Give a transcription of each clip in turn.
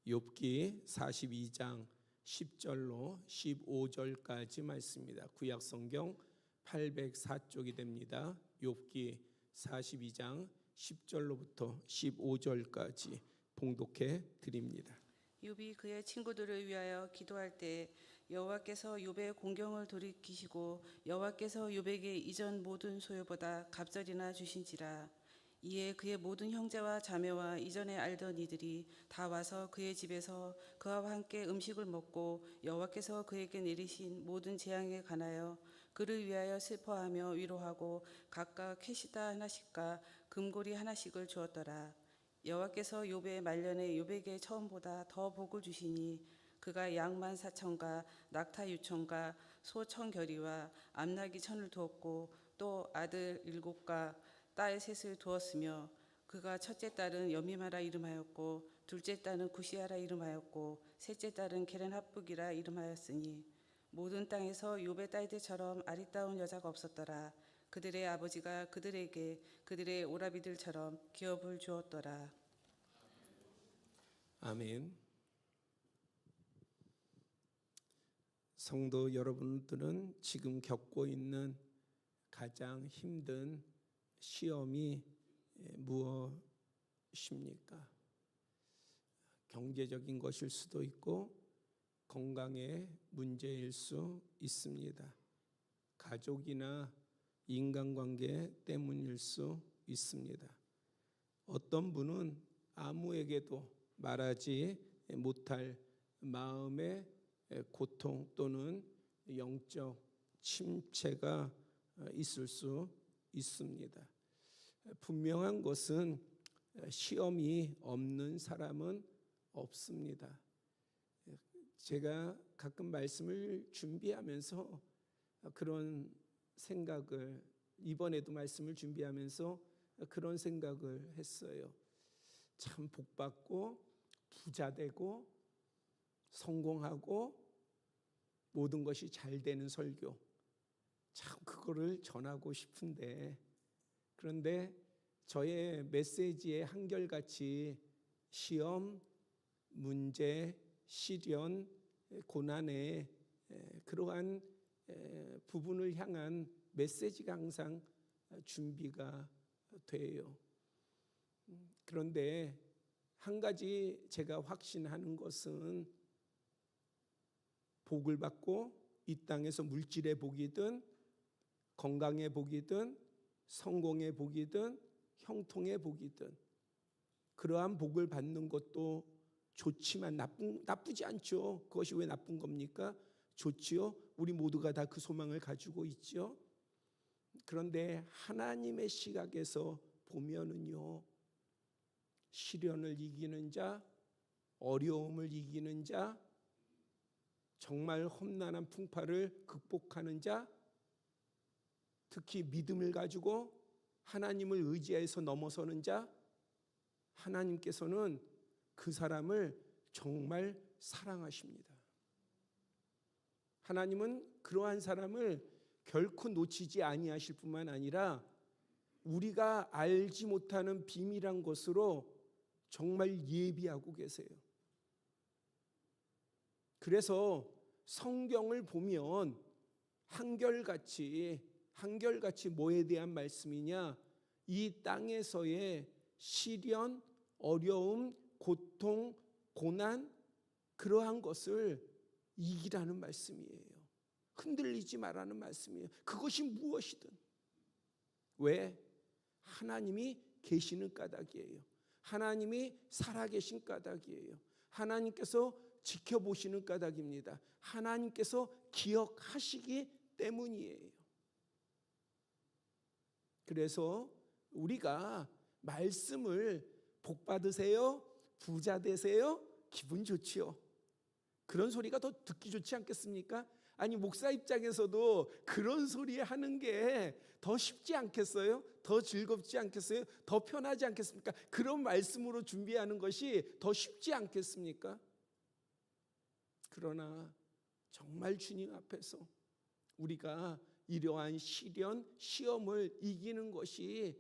욥기 42장 10절로 15절까지 말씀입니다. 구약 성경 804쪽이 됩니다. 욥기 42장 10절로부터 15절까지 봉독해 드립니다. 욥이 그의 친구들을 위하여 기도할 때 여호와께서 욥의 공경을 돌이키시고 여호와께서 욥에게 이전 모든 소유보다 갑절이나 주신지라. 이에 그의 모든 형제와 자매와 이전에 알던 이들이 다 와서 그의 집에서 그와 함께 음식을 먹고 여호와께서 그에게 내리신 모든 재앙에 관하여 그를 위하여 슬퍼하며 위로하고 각각 캐시다 하나씩과 금고리 하나씩을 주었더라. 여호와께서 욥의 말년에 욥에게 처음보다 더 복을 주시니 그가 양 14,000과 낙타 6,000과 소 1,000결이와 암나귀 1,000을 두었고 또 아들 7과 딸 3을 두었으며 그가 첫째 딸은 여미마라 이름하였고 둘째 딸은 구시아라 이름하였고 셋째 딸은 게렌합북이라 이름하였으니 모든 땅에서 욥의 딸들처럼 아리따운 여자가 없었더라. 그들의 아버지가 그들에게 그들의 오라비들처럼 기업을 주었더라. 아멘. 성도 여러분들은 지금 겪고 있는 가장 힘든 시험이 무엇입니까? 경제적인 것일 수도 있고 건강의 문제일 수 있습니다. 가족이나 인간관계 때문일 수 있습니다. 어떤 분은 아무에게도 말하지 못할 마음의 고통 또는 영적 침체가 있을 수 있습니다. 분명한 것은 시험이 없는 사람은 없습니다. 제가 가끔 말씀을 준비하면서 그런 생각을, 이번에도 말씀을 준비하면서 그런 생각을 했어요. 참 복받고 부자되고 성공하고 모든 것이 잘 되는 설교, 참 그거를 전하고 싶은데, 그런데 저의 메시지에 한결같이 시험, 문제, 시련, 고난의 그러한 부분을 향한 메시지가 항상 준비가 돼요. 그런데 한 가지 제가 확신하는 것은 복을 받고 이 땅에서 물질의 복이든 건강의 복이든 성공의 복이든 형통의 복이든 그러한 복을 받는 것도 좋지만 나쁘지 않죠. 그것이 왜 나쁜 겁니까? 좋지요. 우리 모두가 다 그 소망을 가지고 있죠. 그런데 하나님의 시각에서 보면은요, 시련을 이기는 자, 어려움을 이기는 자, 정말 험난한 풍파를 극복하는 자, 특히 믿음을 가지고 하나님을 의지해서 넘어서는 자, 하나님께서는 그 사람을 정말 사랑하십니다. 하나님은 그러한 사람을 결코 놓치지 아니하실 뿐만 아니라 우리가 알지 못하는 비밀한 것으로 정말 예비하고 계세요. 그래서 성경을 보면 한결같이 뭐에 대한 말씀이냐? 이 땅에서의 시련, 어려움, 고통, 고난, 그러한 것을 이기라는 말씀이에요. 흔들리지 말라는 말씀이에요. 그것이 무엇이든. 왜? 하나님이 계시는 까닭이에요. 하나님이 살아계신 까닭이에요. 하나님께서 지켜보시는 까닭입니다. 하나님께서 기억하시기 때문이에요. 그래서 우리가 말씀을 복 받으세요, 부자 되세요, 기분 좋지요. 그런 소리가 더 듣기 좋지 않겠습니까? 아니, 목사 입장에서도 그런 소리 하는 게 더 쉽지 않겠어요? 더 즐겁지 않겠어요? 더 편하지 않겠습니까? 그런 말씀으로 준비하는 것이 더 쉽지 않겠습니까? 그러나 정말 주님 앞에서 우리가 이러한 시련, 시험을 이기는 것이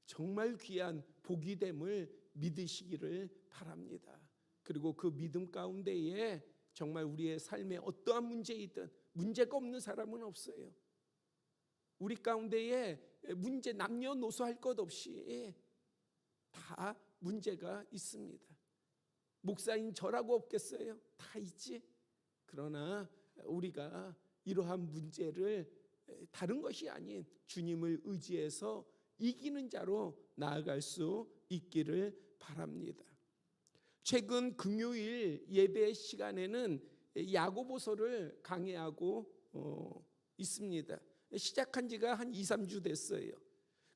정말 귀한 복이 됨을 믿으시기를 바랍니다. 그리고 그 믿음 가운데에 정말 우리의 삶에 어떠한 문제이든 문제가 없는 사람은 없어요. 우리 가운데에 문제 남녀노소 할 것 없이 다 문제가 있습니다. 목사인 저라고 없겠어요? 다 있지. 그러나 우리가 이러한 문제를 다른 것이 아닌 주님을 의지해서 이기는 자로 나아갈 수 있기를 바랍니다. 최근 금요일 예배 시간에는 야고보서를 강해하고 있습니다. 시작한 지가 한 2, 3주 됐어요.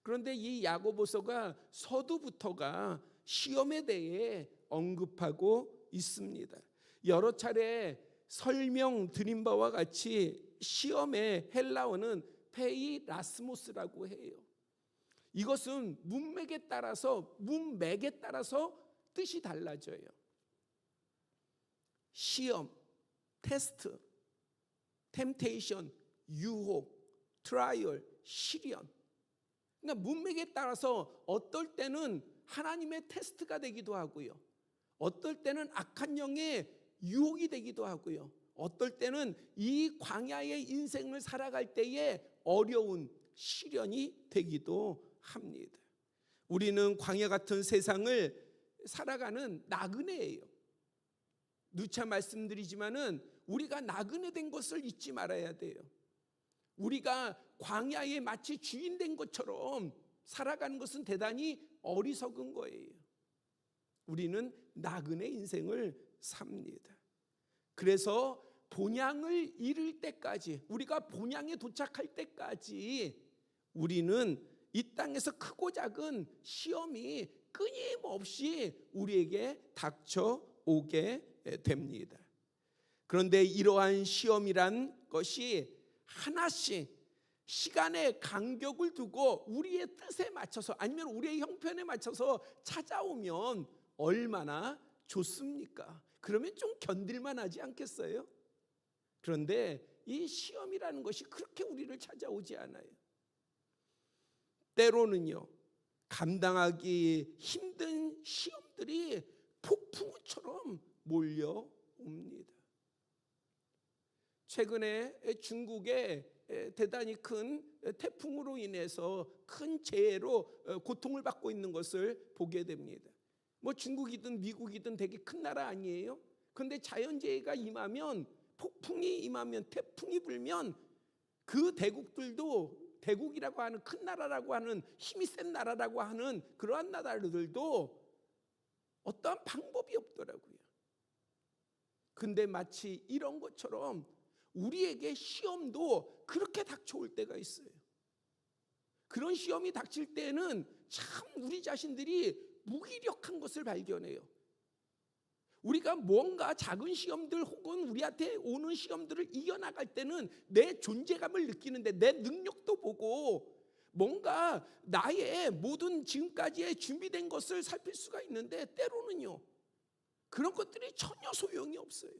그런데 이 야고보서가 서두부터가 시험에 대해 언급하고 있습니다. 여러 차례 설명드린 바와 같이 시험의 헬라어는 페이라스모스라고 해요. 이것은 문맥에 따라서 뜻이 달라져요. 시험, 테스트, 템테이션, 유혹, 트라이얼, 시련. 그러니까 문맥에 따라서 어떨 때는 하나님의 테스트가 되기도 하고요. 어떨 때는 악한 영의 유혹이 되기도 하고요. 어떨 때는 이 광야의 인생을 살아갈 때에 어려운 시련이 되기도 합니다. 우리는 광야 같은 세상을 살아가는 나그네예요. 누차 말씀드리지만은 우리가 나그네 된 것을 잊지 말아야 돼요. 우리가 광야에 마치 주인 된 것처럼 살아가는 것은 대단히 어리석은 거예요. 우리는 나그네 인생을 삽니다. 그래서 본향을 이룰 때까지, 우리가 본향에 도착할 때까지 우리는 이 땅에서 크고 작은 시험이 끊임없이 우리에게 닥쳐오게 됩니다. 그런데 이러한 시험이란 것이 하나씩 시간의 간격을 두고 우리의 뜻에 맞춰서 아니면 우리의 형편에 맞춰서 찾아오면 얼마나 좋습니까? 그러면 좀 견딜만 하지 않겠어요? 그런데 이 시험이라는 것이 그렇게 우리를 찾아오지 않아요. 때로는요, 감당하기 힘든 시험들이 폭풍우처럼 몰려옵니다. 최근에 중국에 대단히 큰 태풍으로 인해서 큰 재해로 고통을 받고 있는 것을 보게 됩니다. 뭐 중국이든 미국이든 되게 큰 나라 아니에요? 그런데 자연재해가 임하면, 폭풍이 임하면, 태풍이 불면 그 대국들도, 대국이라고 하는 큰 나라라고 하는 힘이 센 나라라고 하는 그러한 나라들도 어떠한 방법이 없더라고요. 근데 마치 이런 것처럼 우리에게 시험도 그렇게 닥쳐올 때가 있어요. 그런 시험이 닥칠 때는 참 우리 자신들이 무기력한 것을 발견해요. 우리가 뭔가 작은 시험들 혹은 우리한테 오는 시험들을 이겨나갈 때는 내 존재감을 느끼는데 내 능력도 보고 뭔가 나의 모든 지금까지의 준비된 것을 살필 수가 있는데 때로는요, 그런 것들이 전혀 소용이 없어요.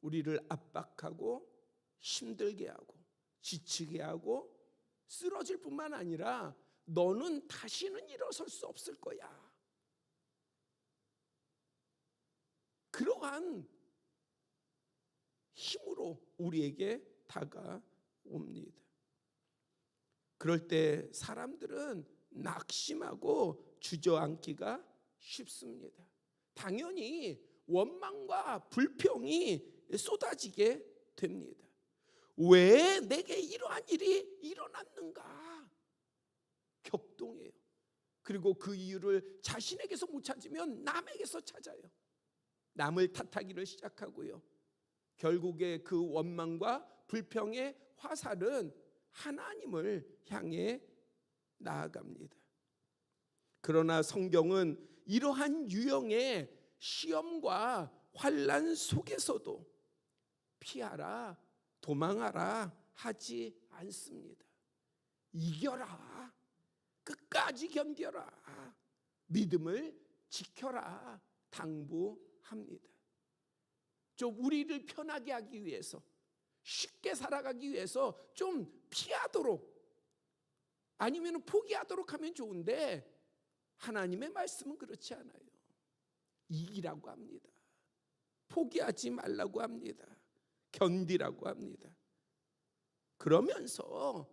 우리를 압박하고 힘들게 하고 지치게 하고 쓰러질 뿐만 아니라 너는 다시는 일어설 수 없을 거야. 그러한 힘으로 우리에게 다가옵니다. 그럴 때 사람들은 낙심하고 주저앉기가 쉽습니다. 당연히 원망과 불평이 쏟아지게 됩니다. 왜 내게 이러한 일이 일어났는가? 격동해요. 그리고 그 이유를 자신에게서 못 찾으면 남에게서 찾아요. 남을 탓하기를 시작하고요. 결국에 그 원망과 불평의 화살은 하나님을 향해 나아갑니다. 그러나 성경은 이러한 유형의 시험과 환난 속에서도 피하라, 도망하라 하지 않습니다. 이겨라, 끝까지 견뎌라, 믿음을 지켜라 당부합니다. 좀 우리를 편하게 하기 위해서, 쉽게 살아가기 위해서 좀 피하도록 아니면 포기하도록 하면 좋은데 하나님의 말씀은 그렇지 않아요. 이기라고 합니다. 포기하지 말라고 합니다. 견디라고 합니다. 그러면서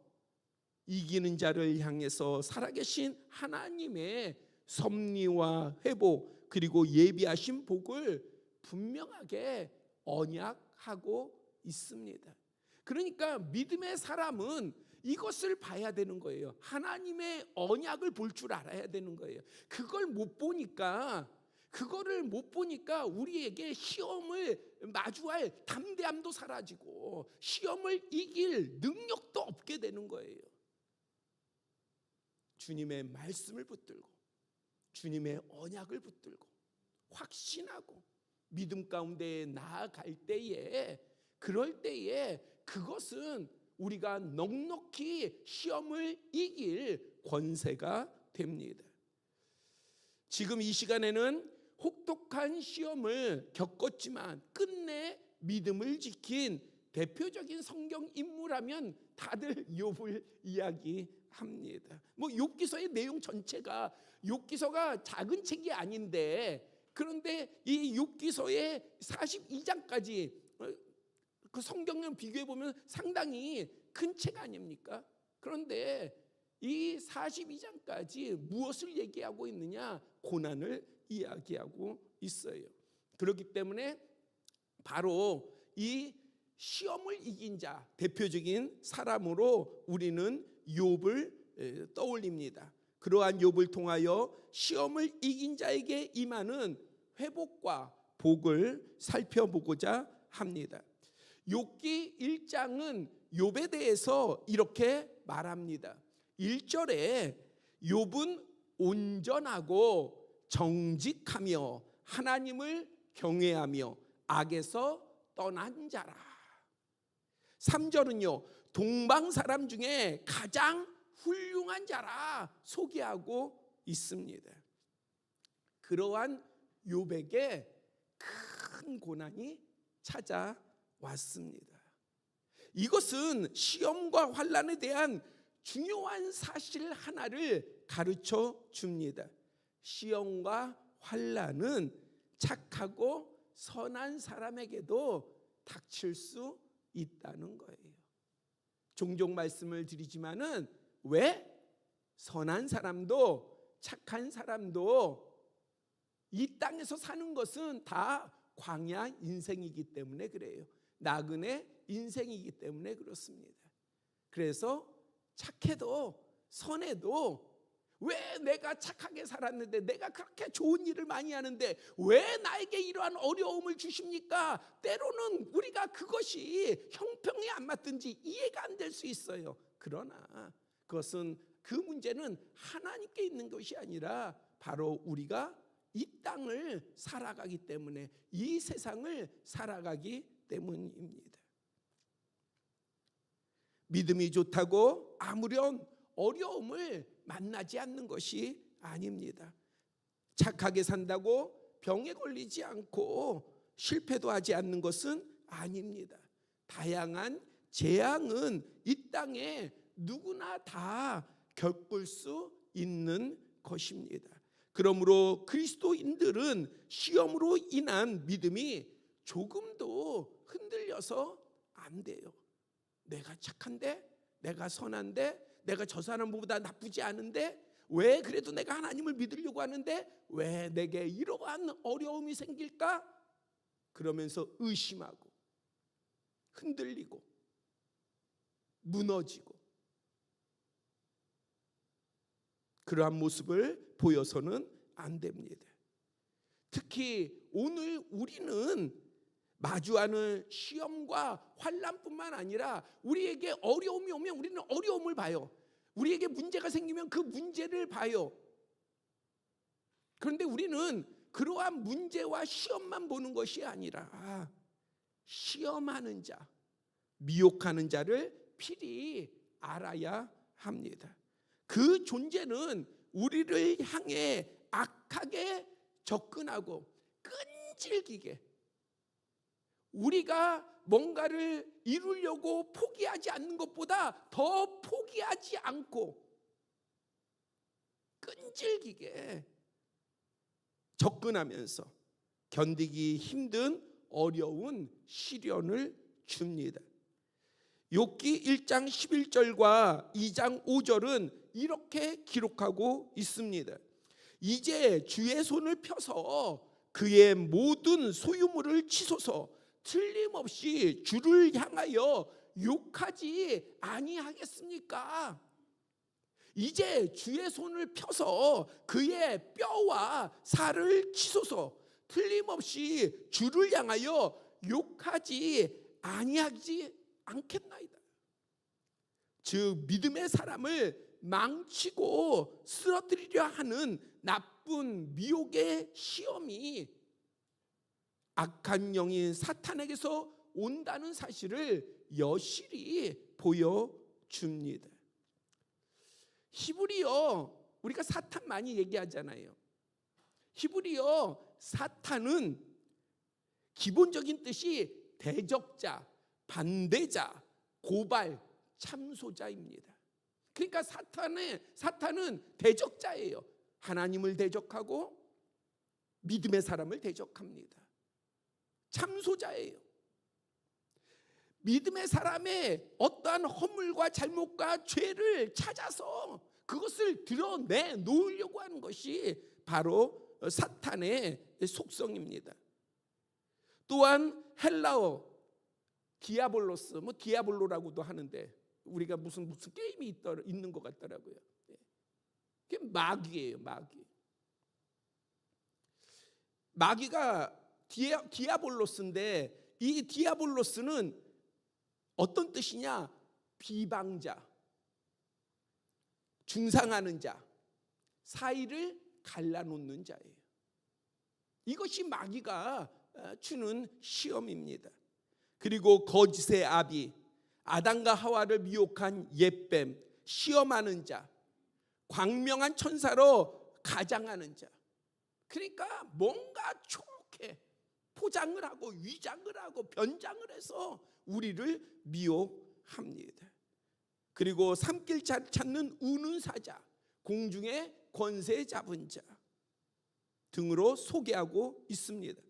이기는 자를 향해서 살아계신 하나님의 섭리와 회복 그리고 예비하신 복을 분명하게 언약하고 있습니다. 그러니까 믿음의 사람은 이것을 봐야 되는 거예요. 하나님의 언약을 볼 줄 알아야 되는 거예요. 그거를 못 보니까 우리에게 시험을 마주할 담대함도 사라지고 시험을 이길 능력도 없게 되는 거예요. 주님의 말씀을 붙들고 주님의 언약을 붙들고 확신하고 믿음 가운데 나아갈 때에, 그럴 때에 그것은 우리가 넉넉히 시험을 이길 권세가 됩니다. 지금 이 시간에는 혹독한 시험을 겪었지만 끝내 믿음을 지킨 대표적인 성경 인물하면 다들 욥을 이야기합니다. 욥기서의 내용 전체가, 욥기서가 작은 책이 아닌데, 그런데 이 욥기서의 42장까지 그 성경을 비교해 보면 상당히 큰 책 아닙니까? 그런데 이 42장까지 무엇을 얘기하고 있느냐? 고난을 이야기하고 있어요. 그렇기 때문에 바로 이 시험을 이긴 자, 대표적인 사람으로 우리는 욥을 떠올립니다. 그러한 욥을 통하여 시험을 이긴 자에게 임하는 회복과 복을 살펴보고자 합니다. 욥기 1장은 욥에 대해서 이렇게 말합니다. 1절에 욥은 온전하고 정직하며 하나님을 경외하며 악에서 떠난 자라. 3절은요, 동방 사람 중에 가장 훌륭한 자라 소개하고 있습니다. 그러한 욥에게 큰 고난이 찾아왔습니다. 이것은 시험과 환난에 대한 중요한 사실 하나를 가르쳐 줍니다. 시험과 환난은 착하고 선한 사람에게도 닥칠 수 있다는 거예요. 종종 말씀을 드리지만은 왜 선한 사람도 착한 사람도 이 땅에서 사는 것은 다 광야 인생이기 때문에 그래요. 나그네 인생이기 때문에 그렇습니다. 그래서 착해도 선해도 왜 내가 착하게 살았는데, 내가 그렇게 좋은 일을 많이 하는데 왜 나에게 이러한 어려움을 주십니까? 때로는 우리가 그것이 형평이 안 맞든지 이해가 안 될 수 있어요. 그러나 그것은, 그 문제는 하나님께 있는 것이 아니라 바로 우리가 이 땅을 살아가기 때문에, 이 세상을 살아가기 때문입니다. 믿음이 좋다고 아무런 어려움을 만나지 않는 것이 아닙니다. 착하게 산다고 병에 걸리지 않고 실패도 하지 않는 것은 아닙니다. 다양한 재앙은 이 땅에 누구나 다 겪을 수 있는 것입니다. 그러므로 그리스도인들은 시험으로 인한 믿음이 조금도 흔들려서 안 돼요. 내가 착한데, 내가 선한데, 내가 저 사람보다 나쁘지 않은데, 왜 그래도 내가 하나님을 믿으려고 하는데 왜 내게 이러한 어려움이 생길까? 그러면서 의심하고 흔들리고 무너지고, 그러한 모습을 보여서는 안 됩니다. 특히 오늘 우리는 마주하는 시험과 환난뿐만 아니라 우리에게 어려움이 오면 우리는 어려움을 봐요. 우리에게 문제가 생기면 그 문제를 봐요. 그런데 우리는 그러한 문제와 시험만 보는 것이 아니라 시험하는 자, 미혹하는 자를 필히 알아야 합니다. 그 존재는 우리를 향해 악하게 접근하고 끈질기게, 우리가 뭔가를 이루려고 포기하지 않는 것보다 더 포기하지 않고 끈질기게 접근하면서 견디기 힘든 어려운 시련을 줍니다. 욥기 1장 11절과 2장 5절은 이렇게 기록하고 있습니다. 이제 주의 손을 펴서 그의 모든 소유물을 치소서. 틀림없이 주를 향하여 욕하지 아니하겠습니까? 이제 주의 손을 펴서 그의 뼈와 살을 치소서. 틀림없이 주를 향하여 욕하지 아니하지 않겠나이다. 즉 믿음의 사람을 망치고 쓰러뜨리려 하는 나쁜 미혹의 시험이 악한 영인 사탄에게서 온다는 사실을 여실히 보여줍니다. 히브리어, 우리가 사탄 많이 얘기하잖아요. 히브리어 사탄은 기본적인 뜻이 대적자, 반대자, 고발, 참소자입니다. 그러니까 사탄은 대적자예요. 하나님을 대적하고 믿음의 사람을 대적합니다. 참소자예요. 믿음의 사람의 어떠한 허물과 잘못과 죄를 찾아서 그것을 드러내 놓으려고 하는 것이 바로 사탄의 속성입니다. 또한 헬라어 디아볼로스, 디아볼로라고도 하는데 우리가 무슨 게임이 있는 것 같더라고요. 그게 마귀예요, 마귀. 마귀가 디아볼로스인데 이 디아볼로스는 어떤 뜻이냐? 비방자, 중상하는 자, 사이를 갈라놓는 자예요. 이것이 마귀가 주는 시험입니다. 그리고 거짓의 아비, 아담과 하와를 미혹한 옛뱀, 시험하는 자, 광명한 천사로 가장하는 자. 그러니까 뭔가 좋게 포장을 하고 위장을 하고 변장을 해서 우리를 미혹합니다. 그리고 산길 찾는 우는 사자, 공중의 권세 잡은 자 등으로 소개하고 있습니다.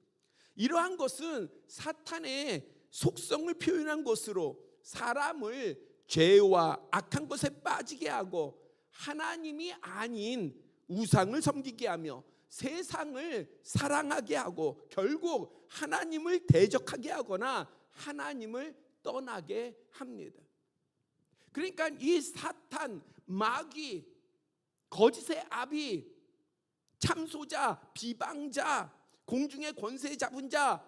이러한 것은 사탄의 속성을 표현한 것으로 사람을 죄와 악한 것에 빠지게 하고 하나님이 아닌 우상을 섬기게 하며 세상을 사랑하게 하고 결국 하나님을 대적하게 하거나 하나님을 떠나게 합니다. 그러니까 이 사탄, 마귀, 거짓의 아비, 참소자, 비방자, 공중의 권세 잡은 자,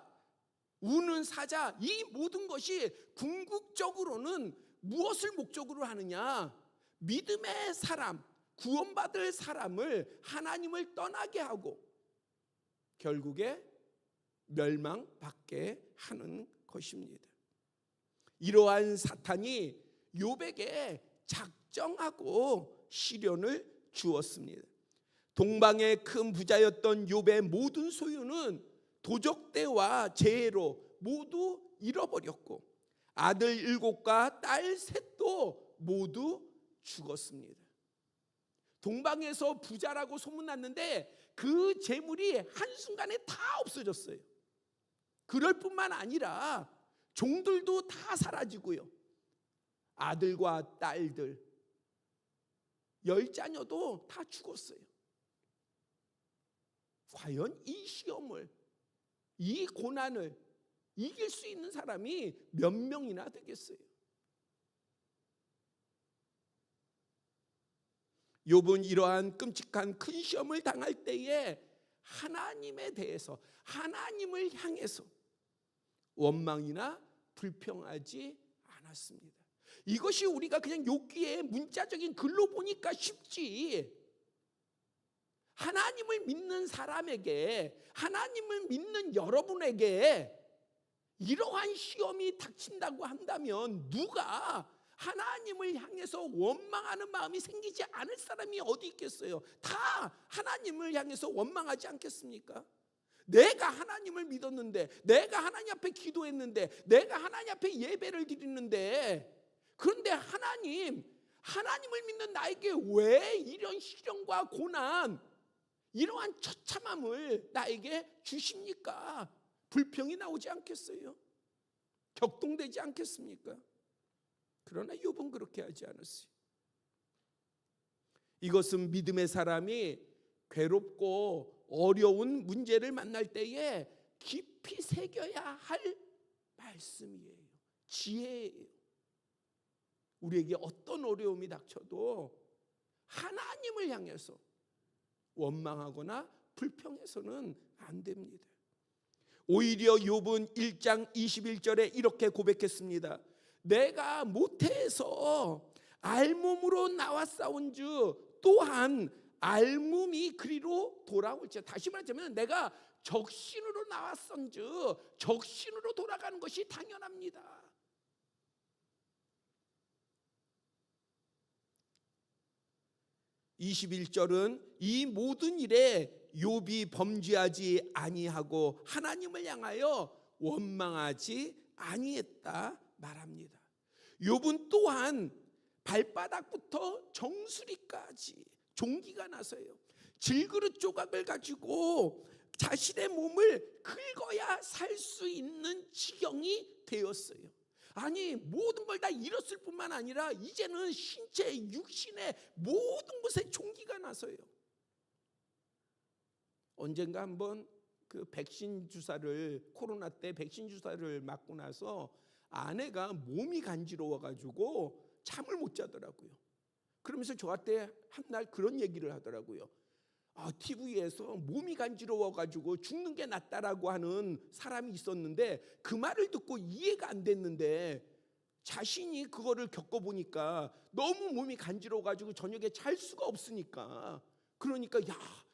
우는 사자, 이 모든 것이 궁극적으로는 무엇을 목적으로 하느냐? 믿음의 사람, 구원받을 사람을 하나님을 떠나게 하고 결국에 멸망받게 하는 것입니다. 이러한 사탄이 욥에게 작정하고 시련을 주었습니다. 동방의 큰 부자였던 욥의 모든 소유는 도적대와 재해로 모두 잃어버렸고 아들 7과 딸 3도 모두 죽었습니다. 동방에서 부자라고 소문났는데 그 재물이 한순간에 다 없어졌어요. 그럴 뿐만 아니라 종들도 다 사라지고요. 아들과 딸들 10자녀도 다 죽었어요. 과연 이 시험을, 이 고난을 이길 수 있는 사람이 몇 명이나 되겠어요? 욥은 이러한 끔찍한 큰 시험을 당할 때에 하나님에 대해서, 하나님을 향해서 원망이나 불평하지 않았습니다. 이것이 우리가 그냥 욥기의 문자적인 글로 보니까 쉽지, 하나님을 믿는 사람에게, 하나님을 믿는 여러분에게 이러한 시험이 닥친다고 한다면 누가 하나님을 향해서 원망하는 마음이 생기지 않을 사람이 어디 있겠어요? 다 하나님을 향해서 원망하지 않겠습니까? 내가 하나님을 믿었는데, 내가 하나님 앞에 기도했는데, 내가 하나님 앞에 예배를 드리는데, 그런데 하나님을 믿는 나에게 왜 이런 시련과 고난, 이러한 처참함을 나에게 주십니까? 불평이 나오지 않겠어요? 격동되지 않겠습니까? 그러나 욥은 그렇게 하지 않았어요. 이것은 믿음의 사람이 괴롭고 어려운 문제를 만날 때에 깊이 새겨야 할 말씀이에요. 지혜예요. 우리에게 어떤 어려움이 닥쳐도 하나님을 향해서 원망하거나 불평해서는 안 됩니다. 오히려 욥은 1장 21절에 이렇게 고백했습니다. 내가 모태에서 알몸으로 나왔사온즉 또한 알몸이 그리로 돌아올지어다. 다시 말하자면 내가 적신으로 나왔은즉 적신으로 돌아가는 것이 당연합니다. 21절은 이 모든 일에 욥이 범죄하지 아니하고 하나님을 향하여 원망하지 아니했다 말합니다. 욥은 또한 발바닥부터 정수리까지 종기가 나서요. 질그릇 조각을 가지고 자신의 몸을 긁어야 살 수 있는 지경이 되었어요. 아니, 모든 걸 다 잃었을 뿐만 아니라 이제는 신체, 육신의 모든 곳에 종기가 나서요. 언젠가 한번 그 백신 주사를, 코로나 때 백신 주사를 맞고 나서 아내가 몸이 간지러워가지고 잠을 못 자더라고요. 그러면서 저한테 한날 그런 얘기를 하더라고요. TV에서 몸이 간지러워가지고 죽는 게 낫다라고 하는 사람이 있었는데 그 말을 듣고 이해가 안 됐는데 자신이 그거를 겪어보니까 너무 몸이 간지러워가지고 저녁에 잘 수가 없으니까, 그러니까 야,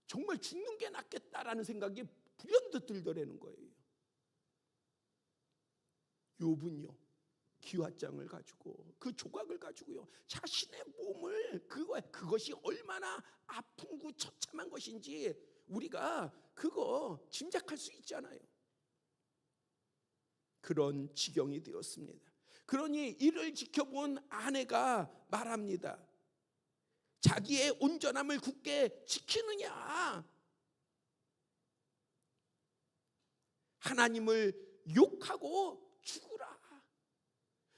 정말 죽는 게 낫겠다라는 생각이 불현듯 들더라는 거예요. 욥은요, 기와장을 가지고 그 조각을 가지고요 자신의 몸을, 그것이 얼마나 아픈고 처참한 것인지 우리가 그거 짐작할 수 있잖아요. 그런 지경이 되었습니다. 그러니 이를 지켜본 아내가 말합니다. 자기의 온전함을 굳게 지키느냐, 하나님을 욕하고 죽으라.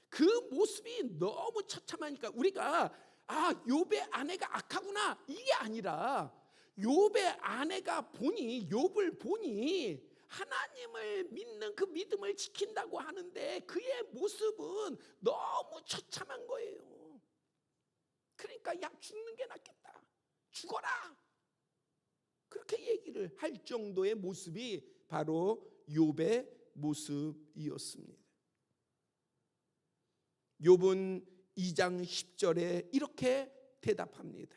그 모습이 너무 처참하니까 우리가 욥의 아내가 악하구나 이게 아니라 욥의 아내가 욥을 보니 하나님을 믿는 그 믿음을 지킨다고 하는데 그의 모습은 너무 처참한 거예요. 그러니까 야, 죽는 게 낫겠다, 죽어라, 그렇게 얘기를 할 정도의 모습이 바로 욥의 모습이었습니다. 욥은 2장 10절에 이렇게 대답합니다.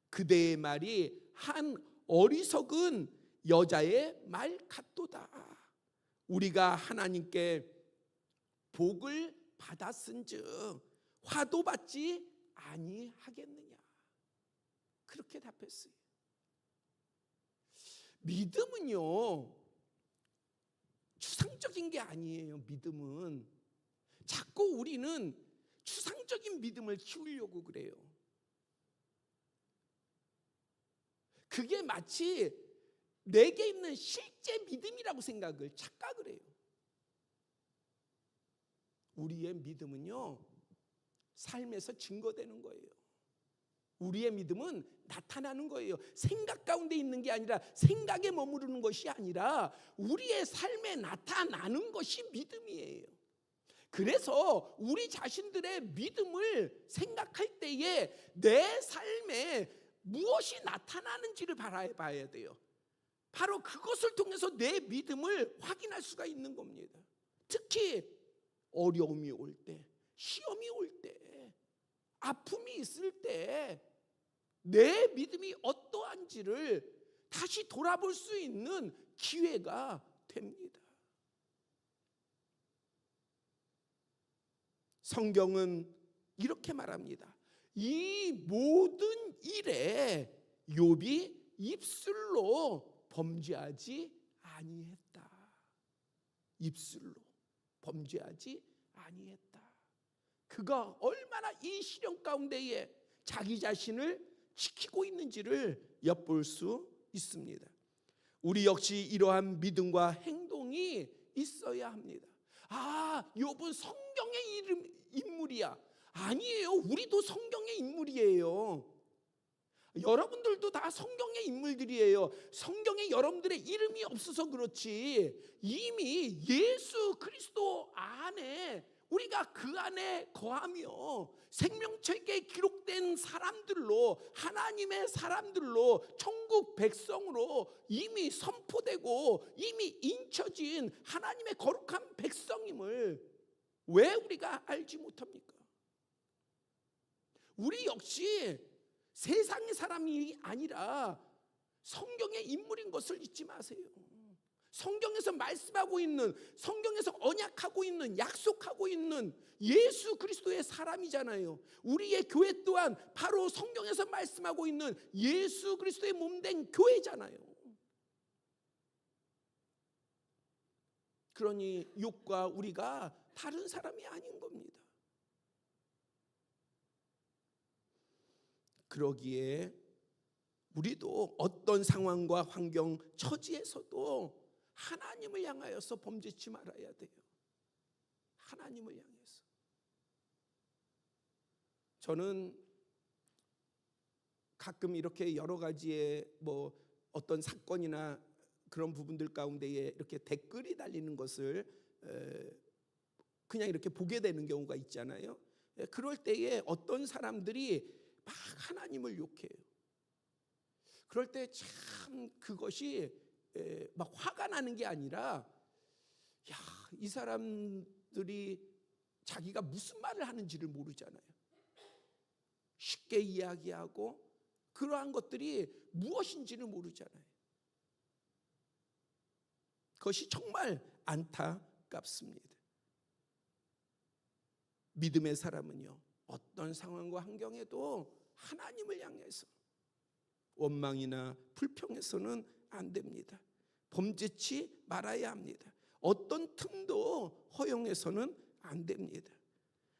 그대의 말이 한 어리석은 여자의 말 같도다. 우리가 하나님께 복을 받았은즉 화도 받지 아니하겠느냐. 그렇게 답했어요. 믿음은요, 추상적인 게 아니에요. 믿음은 자꾸 우리는 추상적인 믿음을 키우려고 그래요. 그게 마치 내게 있는 실제 믿음이라고 착각을 해요. 우리의 믿음은요, 삶에서 증거되는 거예요. 우리의 믿음은 나타나는 거예요. 생각 가운데 있는 게 아니라, 생각에 머무르는 것이 아니라 우리의 삶에 나타나는 것이 믿음이에요. 그래서 우리 자신들의 믿음을 생각할 때에 내 삶에 무엇이 나타나는지를 바라봐야 돼요. 바로 그것을 통해서 내 믿음을 확인할 수가 있는 겁니다. 특히 어려움이 올 때, 시험이 올 때, 아픔이 있을 때 내 믿음이 어떠한지를 다시 돌아볼 수 있는 기회가 됩니다. 성경은 이렇게 말합니다. 이 모든 일에 욥이 입술로 범죄하지 아니했다. 입술로 범죄하지 아니했다. 그가 얼마나 이 시련 가운데에 자기 자신을 지키고 있는지를 엿볼 수 있습니다. 우리 역시 이러한 믿음과 행동이 있어야 합니다. 욥은 성경의 인물이야. 아니에요. 우리도 성경의 인물이에요. 여러분들도 다 성경의 인물들이에요. 성경에 여러분들의 이름이 없어서 그렇지, 이미 예수 그리스도 안에, 우리가 그 안에 거하며 생명책에 기록된 사람들로, 하나님의 사람들로, 천국 백성으로 이미 선포되고 이미 인쳐진 하나님의 거룩한 백성임을 왜 우리가 알지 못합니까? 우리 역시 세상의 사람이 아니라 성경의 인물인 것을 잊지 마세요. 성경에서 말씀하고 있는, 성경에서 언약하고 있는, 약속하고 있는 예수 그리스도의 사람이잖아요. 우리의 교회 또한 바로 성경에서 말씀하고 있는 예수 그리스도의 몸된 교회잖아요. 그러니 욥과 우리가 다른 사람이 아닌 겁니다. 그러기에 우리도 어떤 상황과 환경, 처지에서도 하나님을 향하여서 범죄치 말아야 돼요. 하나님을 향해서. 저는 가끔 이렇게 여러 가지의 어떤 사건이나 그런 부분들 가운데에 이렇게 댓글이 달리는 것을 그냥 이렇게 보게 되는 경우가 있잖아요. 그럴 때에 어떤 사람들이 막 하나님을 욕해요. 그럴 때 참 그것이 막 화가 나는 게 아니라, 이 사람들이 자기가 무슨 말을 하는지를 모르잖아요. 쉽게 이야기하고 그러한 것들이 무엇인지를 모르잖아요. 그것이 정말 안타깝습니다. 믿음의 사람은요, 어떤 상황과 환경에도 하나님을 향해서 원망이나 불평해서는 안 됩니다. 범죄치 말아야 합니다. 어떤 틈도 허용해서는 안 됩니다.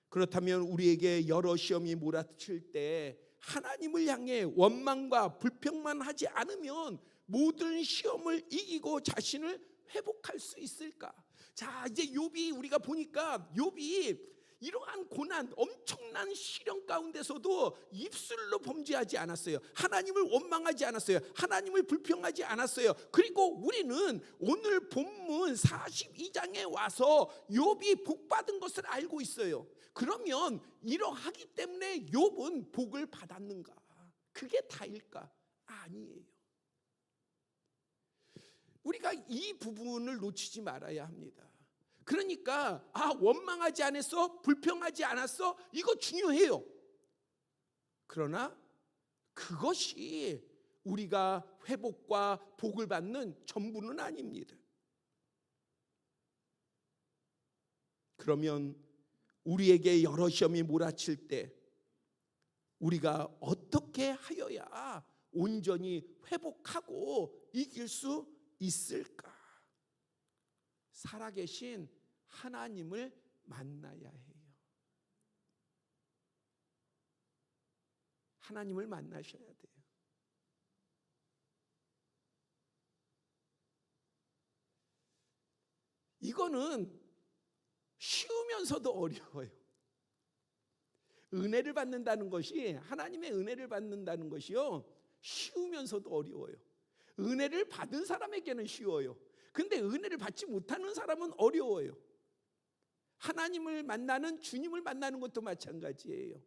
그렇다면 우리에게 여러 시험이 몰아칠 때 하나님을 향해 원망과 불평만 하지 않으면 모든 시험을 이기고 자신을 회복할 수 있을까? 자, 이제 욥이, 우리가 보니까 욥이 이러한 고난, 엄청난 시련 가운데서도 입술로 범죄하지 않았어요. 하나님을 원망하지 않았어요. 하나님을 불평하지 않았어요. 그리고 우리는 오늘 본문 42장에 와서 욥이 복받은 것을 알고 있어요. 그러면 이러하기 때문에 욥은 복을 받았는가? 그게 다일까? 아니에요. 우리가 이 부분을 놓치지 말아야 합니다. 그러니까 원망하지 않았어? 불평하지 않았어? 이거 중요해요. 그러나 그것이 우리가 회복과 복을 받는 전부는 아닙니다. 그러면 우리에게 여러 시험이 몰아칠 때 우리가 어떻게 하여야 온전히 회복하고 이길 수 있을까? 살아계신 하나님을 만나야 해요. 하나님을 만나셔야 돼요. 이거는 쉬우면서도 어려워요. 은혜를 받는다는 것이, 하나님의 은혜를 받는다는 것이요, 쉬우면서도 어려워요. 은혜를 받은 사람에게는 쉬워요. 근데 은혜를 받지 못하는 사람은 어려워요. 하나님을 만나는, 주님을 만나는 것도 마찬가지예요.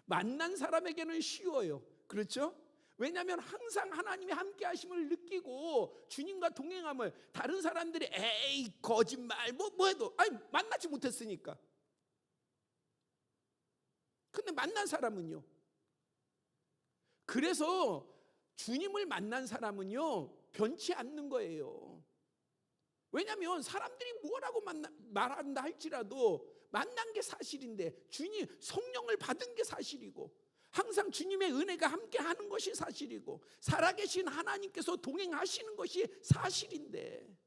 만난 사람에게는 쉬워요. 그렇죠? 왜냐하면 항상 하나님의 함께 하심을 느끼고 주님과 동행함을, 다른 사람들이 에이 거짓말 뭐 해도 만나지 못했으니까. 근데 만난 사람은요, 그래서 주님을 만난 사람은요 변치 않는 거예요. 왜냐하면 사람들이 뭐라고 말한다 할지라도 만난 게 사실인데, 주님 성령을 받은 게 사실이고, 항상 주님의 은혜가 함께 하는 것이 사실이고, 살아계신 하나님께서 동행하시는 것이 사실인데,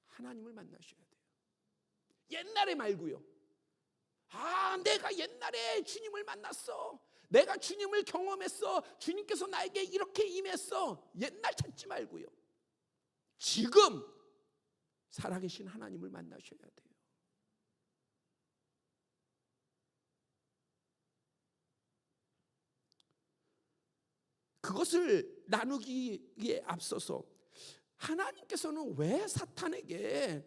하나님을 만나셔야 돼요. 옛날에 말고요. 내가 옛날에 주님을 만났어, 내가 주님을 경험했어, 주님께서 나에게 이렇게 임했어. 옛날 찾지 말고요, 지금 살아계신 하나님을 만나셔야 돼요. 그것을 나누기에 앞서서 하나님께서는 왜 사탄에게,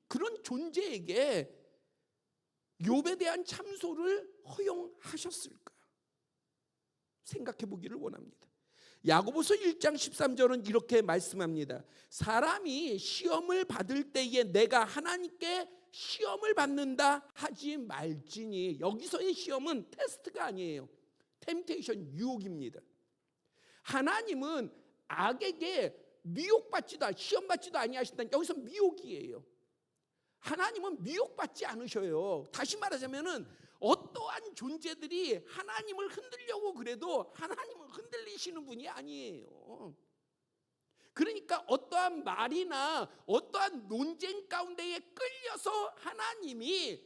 그런 존재에게 욥에 대한 참소를 허용하셨을까 생각해 보기를 원합니다. 야고보서 1장 13절은 이렇게 말씀합니다. 사람이 시험을 받을 때에 내가 하나님께 시험을 받는다 하지 말지니. 여기서의 시험은 테스트가 아니에요. 템테이션, 유혹입니다. 하나님은 악에게 미혹받지도, 시험받지도 아니하신다. 여기서 미혹이에요. 하나님은 미혹받지 않으셔요. 다시 말하자면은 어떠한 존재들이 하나님을 흔들려고 그래도 하나님을 흔들리시는 분이 아니에요. 그러니까 어떠한 말이나 어떠한 논쟁 가운데에 끌려서 하나님이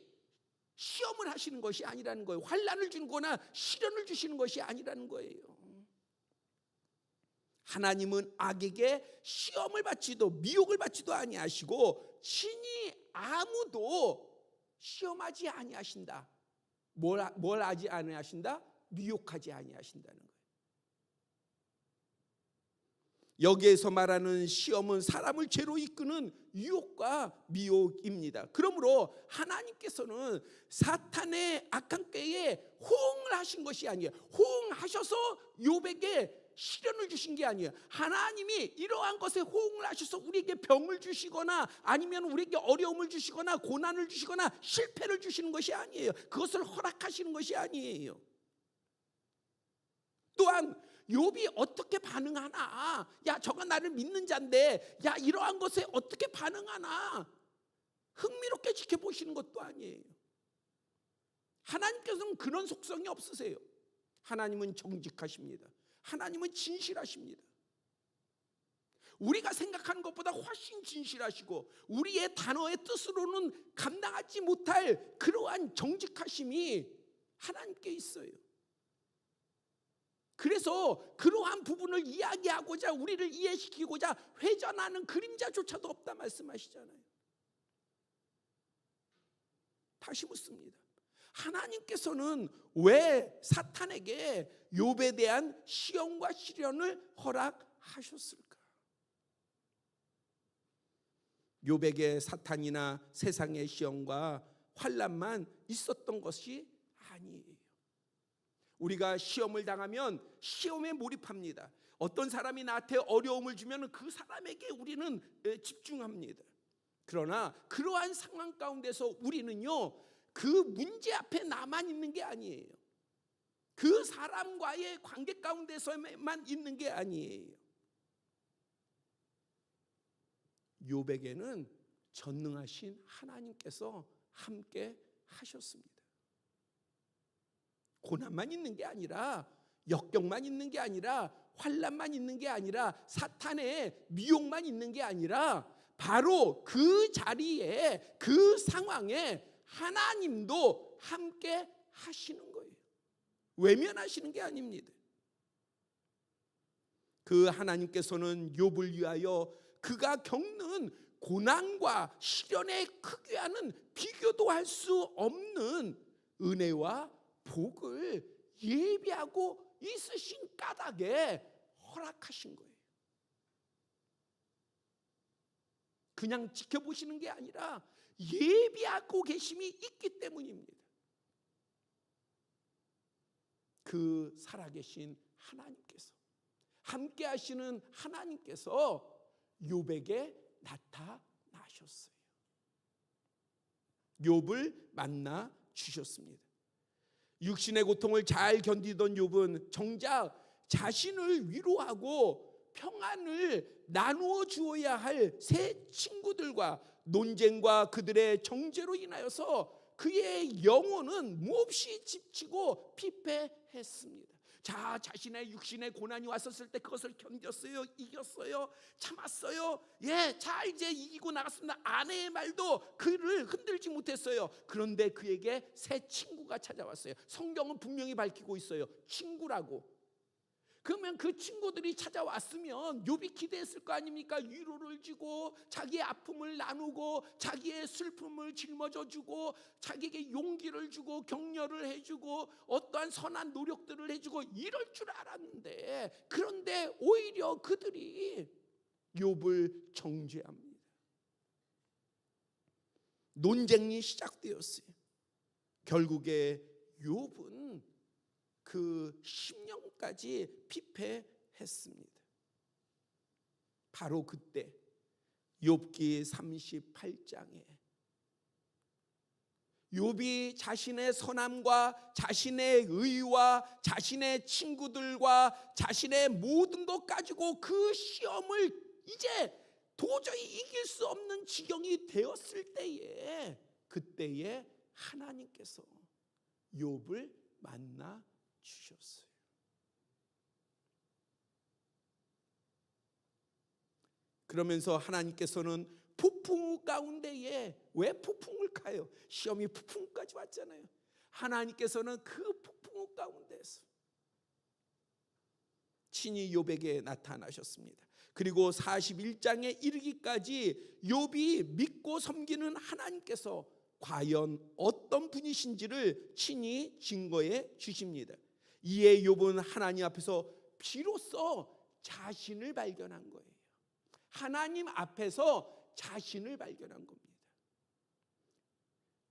시험을 하시는 것이 아니라는 거예요. 환난을 주는 거나 시련을 주시는 것이 아니라는 거예요. 하나님은 악에게 시험을 받지도 미혹을 받지도 아니하시고 친히 아무도 시험하지 아니하신다. 뭘 하지 아니하신다? 미혹하지 아니하신다는 거예요. 여기에서 말하는 시험은 사람을 죄로 이끄는 유혹과 미혹입니다. 그러므로 하나님께서는 사탄의 악한 꾀에 호응을 하신 것이 아니에요. 호응하셔서 욥에게 시련을 주신 게 아니에요. 하나님이 이러한 것에 호응을 하셔서 우리에게 병을 주시거나 아니면 우리에게 어려움을 주시거나 고난을 주시거나 실패를 주시는 것이 아니에요. 그것을 허락하시는 것이 아니에요. 또한 욥이 어떻게 반응하나, 야 저가 나를 믿는 자인데 야 이러한 것에 어떻게 반응하나 흥미롭게 지켜보시는 것도 아니에요. 하나님께서는 그런 속성이 없으세요. 하나님은 정직하십니다. 하나님은 진실하십니다. 우리가 생각하는 것보다 훨씬 진실하시고 우리의 단어의 뜻으로는 감당하지 못할 그러한 정직하심이 하나님께 있어요. 그래서 그러한 부분을 이야기하고자, 우리를 이해시키고자 회전하는 그림자조차도 없다 말씀하시잖아요. 다시 묻습니다. 하나님께서는 왜 사탄에게 욥에 대한 시험과 시련을 허락하셨을까? 욥에게 사탄이나 세상의 시험과 환난만 있었던 것이 아니에요. 우리가 시험을 당하면 시험에 몰입합니다. 어떤 사람이 나한테 어려움을 주면 그 사람에게 우리는 집중합니다. 그러나 그러한 상황 가운데서 우리는요, 그 문제 앞에 나만 있는 게 아니에요. 그 사람과의 관계 가운데서만 있는 게 아니에요. 욥에게는 전능하신 하나님께서 함께 하셨습니다. 고난만 있는 게 아니라, 역경만 있는 게 아니라, 환난만 있는 게 아니라, 사탄의 미혹만 있는 게 아니라, 바로 그 자리에, 그 상황에 하나님도 함께 하시는 거예요. 외면하시는 게 아닙니다. 그 하나님께서는 욥을 위하여 그가 겪는 고난과 시련의 크기와는 비교도 할 수 없는 은혜와 복을 예비하고 있으신 까닭에 허락하신 거예요. 그냥 지켜보시는 게 아니라 예비하고 계심이 있기 때문입니다. 그 살아계신 하나님께서, 함께 하시는 하나님께서 욥에게 나타나셨어요. 욥을 만나 주셨습니다. 육신의 고통을 잘 견디던 욥은 정작 자신을 위로하고 평안을 나누어 주어야 할 세 친구들과 논쟁과 그들의 정죄로 인하여서 그의 영혼은 몹시 지치고 피폐했습니다. 자신의 육신의 고난이 왔었을 때 그것을 견뎠어요, 이겼어요, 참았어요. 예, 자 이제 이기고 나갔습니다. 아내의 말도 그를 흔들지 못했어요. 그런데 그에게 새 친구가 찾아왔어요. 성경은 분명히 밝히고 있어요. 친구라고. 그러면 그 친구들이 찾아왔으면 욥이 기대했을 거 아닙니까? 위로를 주고 자기의 아픔을 나누고 자기의 슬픔을 짊어져 주고 자기에게 용기를 주고 격려를 해주고 어떠한 선한 노력들을 해주고 이럴 줄 알았는데, 그런데 오히려 그들이 욥을 정죄합니다. 논쟁이 시작되었어요. 결국에 욥은 그 10년까지 피폐했습니다. 바로 그때 욥기 38장에 욥이 자신의 선함과 자신의 의와 자신의 친구들과 자신의 모든 것 가지고 그 시험을 이제 도저히 이길 수 없는 지경이 되었을 때에, 그때에 하나님께서 욥을 만나 주셨어요. 그러면서 하나님께서는 폭풍 가운데에, 왜 폭풍을까요? 시험이 폭풍까지 왔잖아요. 하나님께서는 그 폭풍 가운데에서 친히 욥에게 나타나셨습니다. 그리고 41장에 이르기까지 욥이 믿고 섬기는 하나님께서 과연 어떤 분이신지를 친히 증거해 주십니다. 이에 욥은 하나님 앞에서 비로소 자신을 발견한 거예요. 하나님 앞에서 자신을 발견한 겁니다.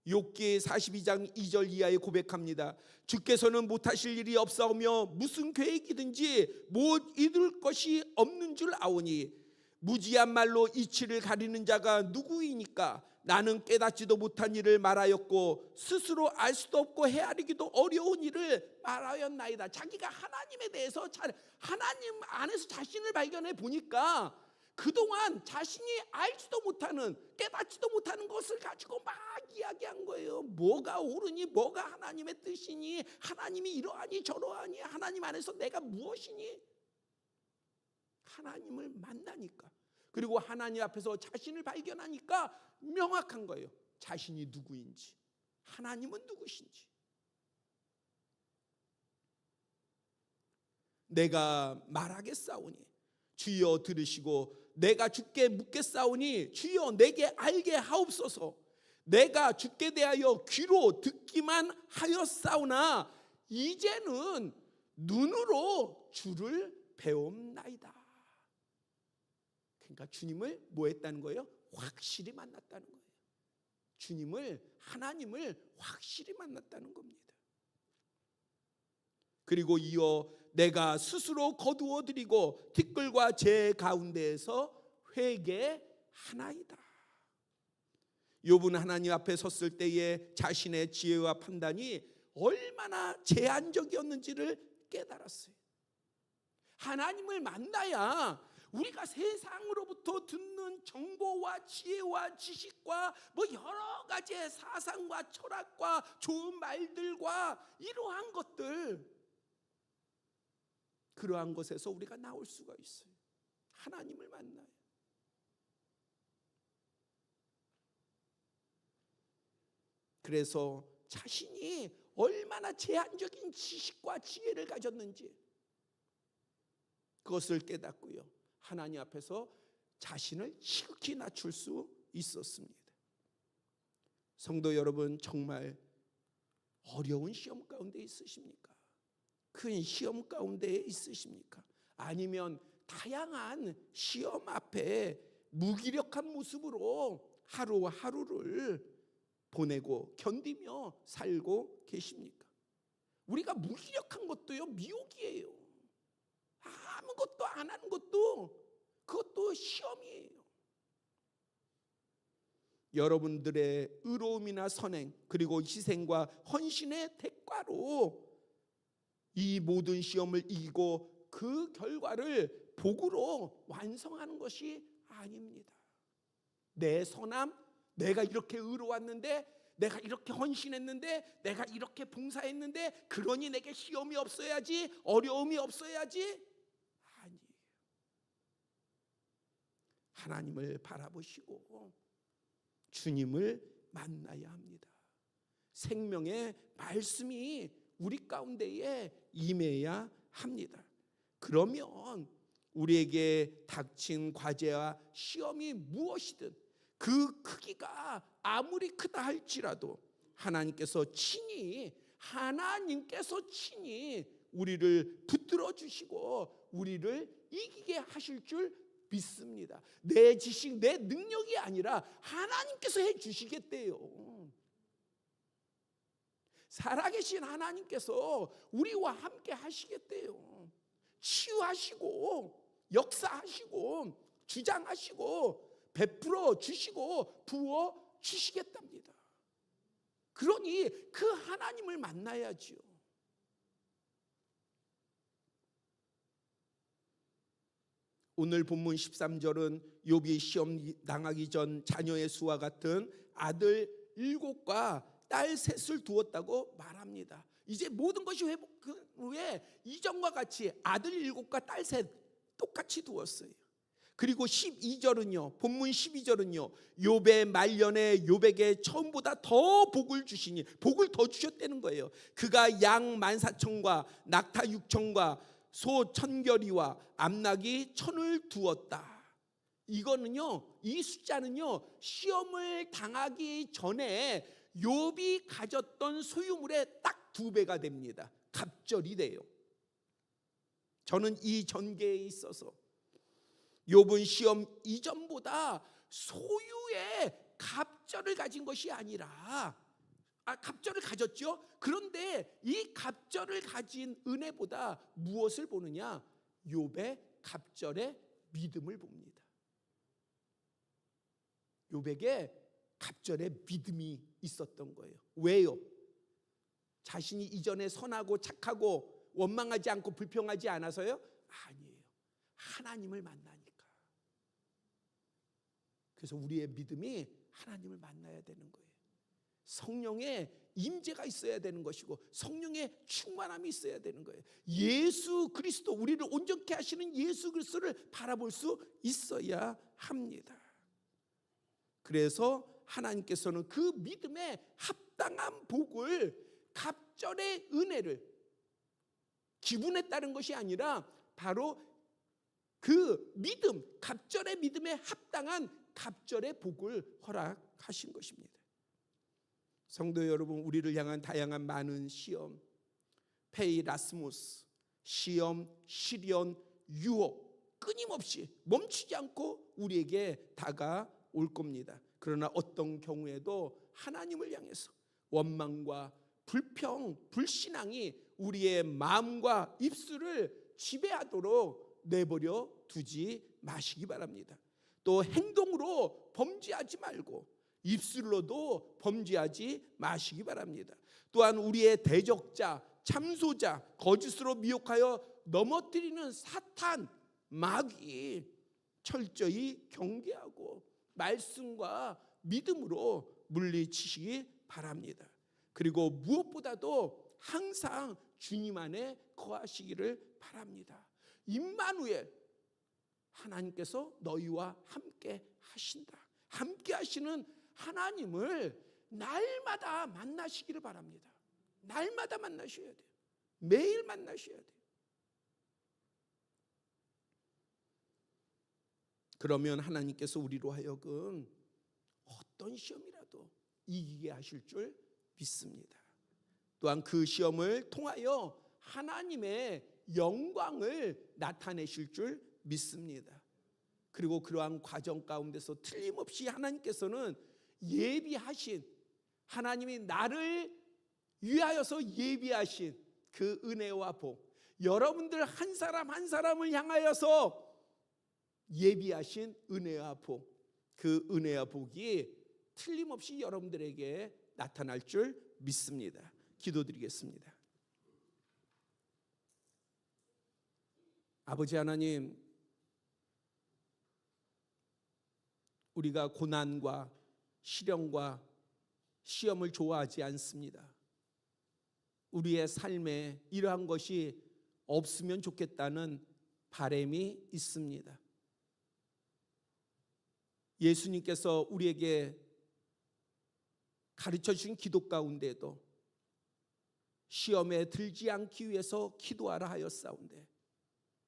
욥기 42장 2절 이하에 고백합니다. 주께서는 못하실 일이 없사오며 무슨 계획이든지 못 이룰 것이 없는 줄 아오니 무지한 말로 이치를 가리는 자가 누구이니까? 나는 깨닫지도 못한 일을 말하였고 스스로 알 수도 없고 헤아리기도 어려운 일을 말하였나이다. 자기가 하나님에 대해서 하나님 안에서 자신을 발견해 보니까 그동안 자신이 알지도 못하는, 깨닫지도 못하는 것을 가지고 막 이야기한 거예요. 뭐가 옳으니, 뭐가 하나님의 뜻이니, 하나님이 이러하니 저러하니, 하나님 안에서 내가 무엇이니. 하나님을 만나니까, 그리고 하나님 앞에서 자신을 발견하니까 명확한 거예요. 자신이 누구인지, 하나님은 누구신지. 내가 말하겠사오니 주여 들으시고 내가 주께 묻겠사오니 주여 내게 알게 하옵소서. 내가 주께 대하여 귀로 듣기만 하였사오나 이제는 눈으로 주를 배움나이다. 그러니까 주님을 뭐 했다는 거예요? 확실히 만났다는 거예요. 주님을, 하나님을 확실히 만났다는 겁니다. 그리고 이어 내가 스스로 거두어 드리고 티끌과 재 가운데에서 회개하나이다. 욥은 하나님 앞에 섰을 때에 자신의 지혜와 판단이 얼마나 제한적이었는지를 깨달았어요. 하나님을 만나야 우리가 세상으로부터 듣는 정보와 지혜와 지식과 뭐 여러 가지의 사상과 철학과 좋은 말들과 이러한 것들, 그러한 것에서 우리가 나올 수가 있어요. 하나님을 만나요. 그래서 자신이 얼마나 제한적인 지식과 지혜를 가졌는지 그것을 깨닫고요, 하나님 앞에서 자신을 지극히 낮출 수 있었습니다. 성도 여러분, 정말 어려운 시험 가운데 있으십니까? 큰 시험 가운데 있으십니까? 아니면 다양한 시험 앞에 무기력한 모습으로 하루하루를 보내고 견디며 살고 계십니까? 우리가 무기력한 것도요, 미혹이에요. 아무것도 안 하는 것도, 그것도 시험이에요. 여러분들의 의로움이나 선행, 그리고 희생과 헌신의 대가로 이 모든 시험을 이기고 그 결과를 복으로 완성하는 것이 아닙니다. 내 선함, 내가 이렇게 의로웠는데 내가 이렇게 헌신했는데, 내가 이렇게 봉사했는데, 그러니 내게 시험이 없어야지, 어려움이 없어야지. 아니에요. 하나님을 바라보시고 주님을 만나야 합니다. 생명의 말씀이 우리 가운데에 임해야 합니다. 그러면 우리에게 닥친 과제와 시험이 무엇이든 그 크기가 아무리 크다 할지라도 하나님께서 친히 우리를 붙들어 주시고 우리를 이기게 하실 줄 믿습니다. 내 지식, 내 능력이 아니라 하나님께서 해 주시겠대요. 살아계신 하나님께서 우리와 함께 하시겠대요. 치유하시고 역사하시고 주장하시고 베풀어 주시고 부어 주시겠답니다. 그러니 그 하나님을 만나야지요. 오늘 본문 13절은 욥이 시험 당하기 전 자녀의 수와 같은 아들 7과 딸 3을 두었다고 말합니다. 이제 모든 것이 회복 후에 이전과 같이 아들 7과 딸 3 똑같이 두었어요. 그리고 12절은요, 본문 12절은요, 욥의 말년에 욥에게 처음보다 더 복을 주시니, 복을 더 주셨다는 거예요. 그가 양 14,000과 낙타 6,000과 소 1,000결이와 암낙이 1,000을 두었다. 이거는요, 이 숫자는요, 시험을 당하기 전에 욥이 가졌던 소유물의 딱 2배가 됩니다. 갑절이 돼요. 저는 이 전개에 있어서 욥은 시험 이전보다 소유의 갑절을 가진 것이 아니라, 갑절을 가졌죠. 그런데 이 갑절을 가진 은혜보다 무엇을 보느냐? 욥의 갑절의 믿음을 봅니다. 욥에게 갑절의 믿음이 있었던 거예요. 왜요? 자신이 이전에 선하고 착하고 원망하지 않고 불평하지 않아서요? 아니에요. 하나님을 만나니까. 그래서 우리의 믿음이 하나님을 만나야 되는 거예요. 성령의 임재가 있어야 되는 것이고 성령의 충만함이 있어야 되는 거예요. 예수 그리스도, 우리를 온전케 하시는 예수 그리스도를 바라볼 수 있어야 합니다. 그래서 하나님께서는 그 믿음에 합당한 복을, 갑절의 은혜를, 기분에 따른 것이 아니라 바로 그 믿음, 갑절의 믿음에 합당한 갑절의 복을 허락하신 것입니다. 성도 여러분, 우리를 향한 다양한 많은 시험, 페이라스모스, 시험, 시련, 유혹 끊임없이 멈추지 않고 우리에게 다가올 겁니다. 그러나 어떤 경우에도 하나님을 향해서 원망과 불평, 불신앙이 우리의 마음과 입술을 지배하도록 내버려 두지 마시기 바랍니다. 또 행동으로 범죄하지 말고 입술로도 범죄하지 마시기 바랍니다. 또한 우리의 대적자, 참소자, 거짓으로 미혹하여 넘어뜨리는 사탄, 마귀 철저히 경계하고 말씀과 믿음으로 물리치시기 바랍니다. 그리고 무엇보다도 항상 주님 안에 거하시기를 바랍니다. 임마누엘, 하나님께서 너희와 함께 하신다. 함께 하시는 하나님을 날마다 만나시기를 바랍니다. 날마다 만나셔야 돼요. 매일 만나셔야 돼요. 그러면 하나님께서 우리로 하여금 어떤 시험이라도 이기게 하실 줄 믿습니다. 또한 그 시험을 통하여 하나님의 영광을 나타내실 줄 믿습니다. 그리고 그러한 과정 가운데서 틀림없이 하나님께서는 예비하신, 하나님이 나를 위하여서 예비하신 그 은혜와 복, 여러분들 한 사람 한 사람을 향하여서 예비하신 은혜와 복, 그 은혜와 복이 틀림없이 여러분들에게 나타날 줄 믿습니다. 기도드리겠습니다. 아버지 하나님, 우리가 고난과 시련과 시험을 좋아하지 않습니다. 우리의 삶에 이러한 것이 없으면 좋겠다는 바람이 있습니다. 예수님께서 우리에게 가르쳐 주신 기도 가운데도 시험에 들지 않기 위해서 기도하라 하였사온데,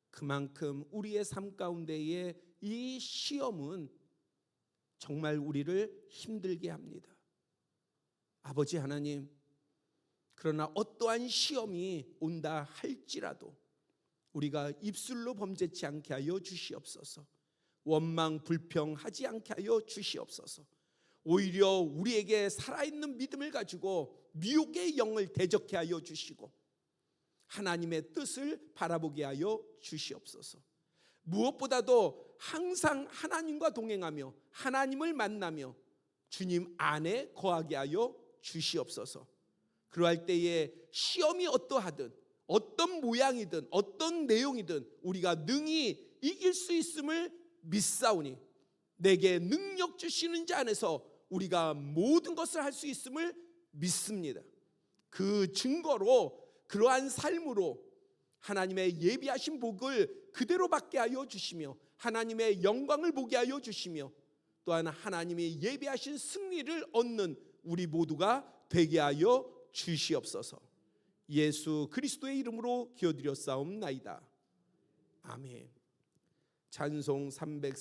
그만큼 우리의 삶 가운데에 이 시험은 정말 우리를 힘들게 합니다. 아버지 하나님, 그러나 어떠한 시험이 온다 할지라도 우리가 입술로 범죄치 않게 하여 주시옵소서. 원망 불평하지 않게 하여 주시옵소서. 오히려 우리에게 살아있는 믿음을 가지고 미혹의 영을 대적케 하여 주시고 하나님의 뜻을 바라보게 하여 주시옵소서. 무엇보다도 항상 하나님과 동행하며 하나님을 만나며 주님 안에 거하게 하여 주시옵소서. 그러할 때에 시험이 어떠하든 어떤 모양이든 어떤 내용이든 우리가 능히 이길 수 있음을 믿사오니, 내게 능력 주시는 자 안에서 우리가 모든 것을 할 수 있음을 믿습니다. 그 증거로 그러한 삶으로 하나님의 예비하신 복을 그대로 받게 하여 주시며 하나님의 영광을 보게 하여 주시며 또한 하나님이 예비하신 승리를 얻는 우리 모두가 되게 하여 주시옵소서. 예수 그리스도의 이름으로 기도드렸사옵나이다. 아멘. 찬송 300